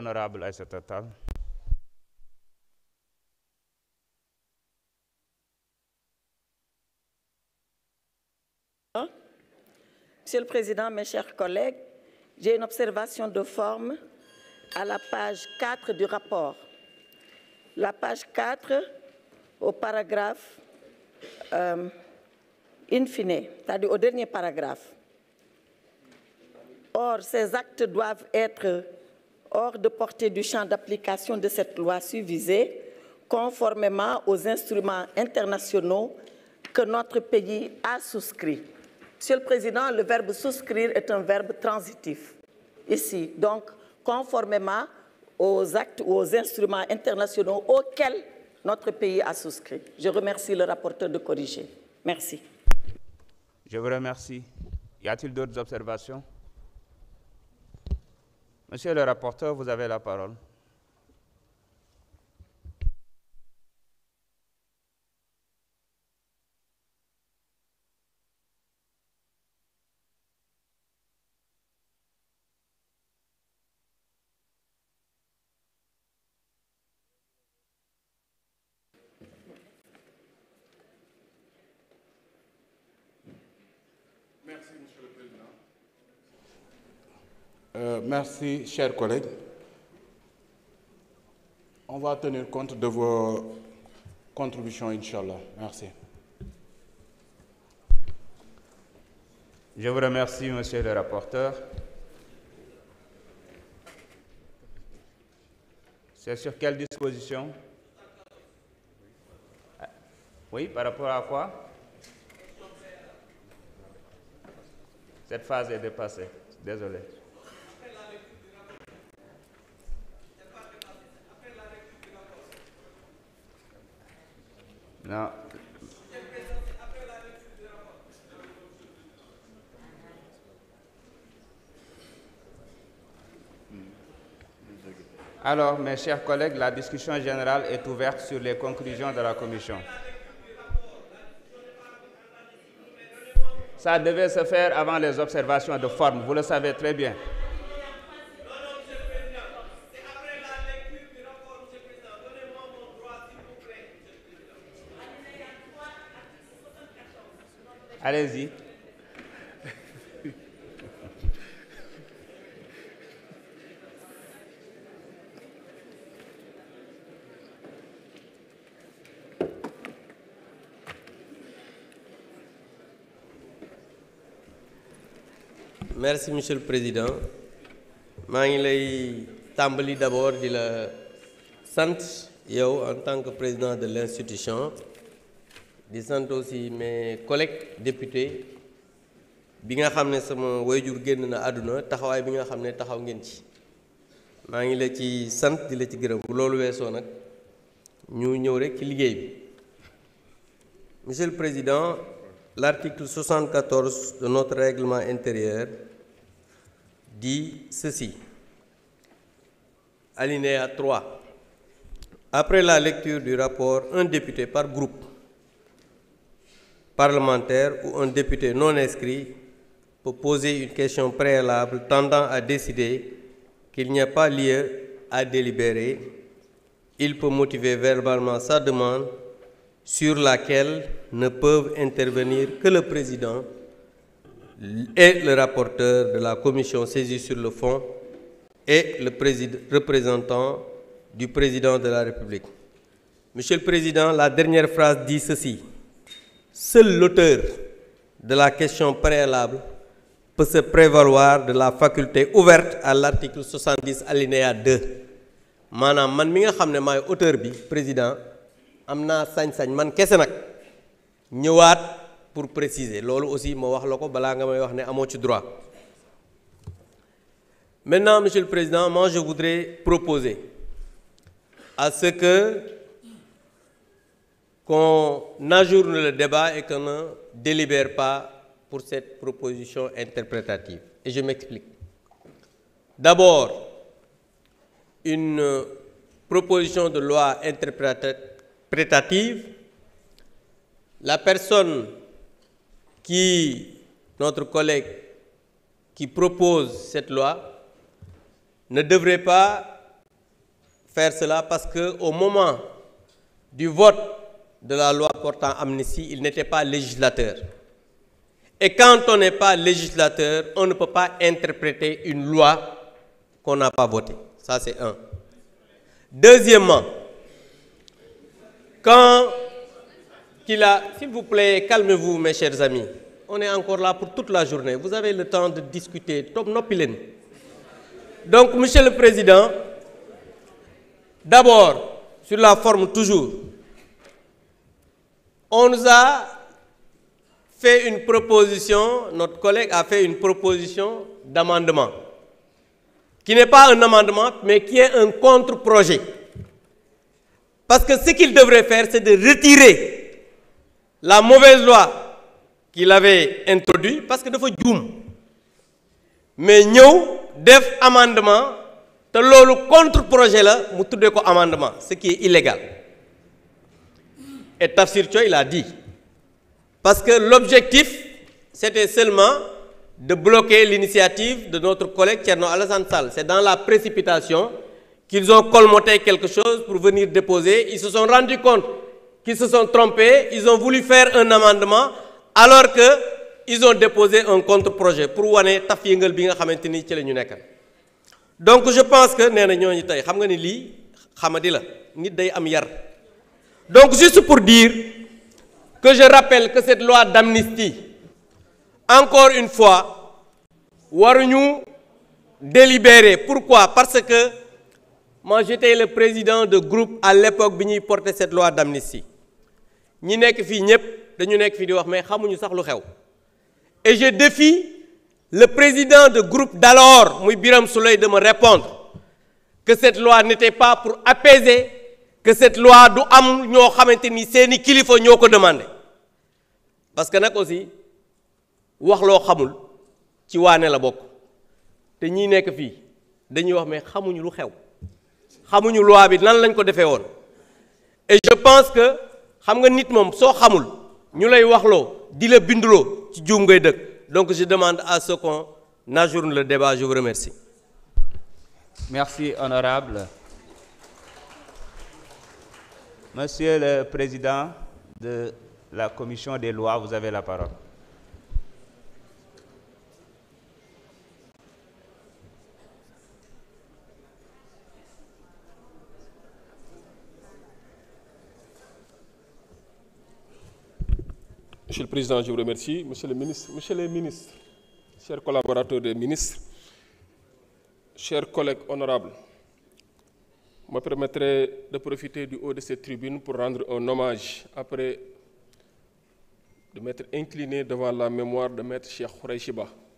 Honorable Aïssata Tall. Monsieur le Président, mes chers collègues, j'ai une observation de forme à la page 4 du rapport. La page 4, au paragraphe in fine, c'est-à-dire au dernier paragraphe. Or, ces actes doivent être hors de portée du champ d'application de cette loi susvisée, conformément aux instruments internationaux que notre pays a souscrits. Monsieur le Président, le verbe souscrire est un verbe transitif ici. Donc, conformément aux actes ou aux instruments internationaux auxquels notre pays a souscrit. Je remercie le rapporteur de corriger. Merci. Je vous remercie. Y a-t-il d'autres observations? Monsieur le rapporteur, vous avez la parole. Merci, Monsieur le Président. Merci, chers collègues. On va tenir compte de vos contributions, Inch'Allah. Merci. Je vous remercie, Monsieur le rapporteur. C'est sur quelle disposition? Oui, par rapport à quoi? Cette phase est dépassée. Désolé. Non. Alors, mes chers collègues, la discussion générale est ouverte sur les conclusions de la commission. Ça devait se faire avant les observations de forme, vous le savez très bien. Allez-y. Merci, Monsieur le Président. Je vais d'abord di la sant yow en tant que président de l'institution. Je sant aussi mes collègues députés bi nga xam ne sama wayjur génn na àdduna taxawaay bi nga xam ne taxaw ngeen ci. maa ngi la ci sant di la ci gërëm bu loolu weesoo nag ñu ñëw rek ci liggéey bi. Monsieur le Président, l'article 74 de notre règlement intérieur dit ceci. Alinéa 3. Après la lecture du rapport, un député par groupe parlementaire ou un député non inscrit peut poser une question préalable tendant à décider qu'il n'y a pas lieu à délibérer. Il peut motiver verbalement sa demande sur laquelle ne peuvent intervenir que le président et le rapporteur de la commission saisie sur le fond et le représentant du président de la République. Monsieur le Président, la dernière phrase dit ceci. Seul l'auteur de la question préalable peut se prévaloir de la faculté ouverte à l'article 70 alinéa 2. Maanaam man mi nga xam ne maay auteur bi président am naa sañ-sañ man kese nag ñëwaat pour préciser loolu aussi ma wax la ko balaa nga may wax ne amoo ci droit. Maintenant, Monsieur le Président, moi je voudrais proposer à ce qu'on ajourne le débat et qu'on ne délibère pas pour cette proposition interprétative. Et je m'explique. D'abord, une proposition de loi interprétative, la personne notre collègue qui propose cette loi, ne devrait pas faire cela parce qu'au moment du vote de la loi portant amnistie, il n'était pas législateur. Et quand on n'est pas législateur, on ne peut pas interpréter une loi qu'on n'a pas votée. Ça, c'est un. Deuxièmement, quand qu'il a... S'il vous plaît, calmez-vous, mes chers amis. On est encore là pour toute la journée. Vous avez le temps de discuter. Top nopilen. Donc, Monsieur le Président, d'abord, sur la forme toujours, on nous a fait une proposition, notre collègue a fait une proposition d'amendement, qui n'est pas un amendement, mais qui est un contre-projet. Parce que ce qu'il devrait faire, c'est de retirer la mauvaise loi qu'il avait introduite, parce que dafa juum. Mais ñëw def amendement, te loolu contre-projet la, mu tuddee ko amendement, ce qui est illégal. Et Tafsir Thioye, il a dit. Parce que l'objectif, c'était seulement de bloquer l'initiative de notre collègue Thierno Alassane Sall. C'est dans la précipitation qu'ils ont colmaté quelque chose pour venir déposer. Ils se sont rendus compte qu'ils se sont trompés. Ils ont voulu faire un amendement alors qu'ils ont déposé un contre-projet pour wane taf yëngal bi nga xamante ni ci la ñu nekk. Donc je pense que nee na ñooñu tey xam nga ni lii xamadi la nit day am yar. Donc juste pour dire que je rappelle que cette loi d'amnistie, encore une fois, waruñu délibérer. Pourquoi? Parce que moi j'étais le président de groupe à l'époque bi ñuy porter cette loi d'amnistie. Ñi nekk fii ñëpp dañu nekk fii di wax mais xamuñu sax lu xew. Et je défie le président de groupe d'alors, muy Birame Souleye, de me répondre que cette loi n'était pas pour apaiser, que cette loi du am ñoo xamante ni seeni kilifa ñoo ko demandé. Parce que nag aussi wax loo xamul ci waane la bokk te ñii nekk fii dañuy wax mais xamuñu lu xew xamuñu loi bi nan lañ ko defee woon. Et je pense que xam nga nit moom soo xamul ñu lay waxloo di la binduloo ci juum ngay dëkk. Donc je demande à ce qu'on ajourne le débat. Je vous remercie. Merci, honorable. Monsieur le Président de la Commission des lois, vous avez la parole. Monsieur le Président, je vous remercie. Monsieur le ministre, Monsieur les ministres, chers collaborateurs des ministres, chers collègues honorables, je me permettrai de profiter du haut de cette tribune pour rendre un hommage après de m'être incliné devant la mémoire de Maître Cheikh Khoureychi Ba.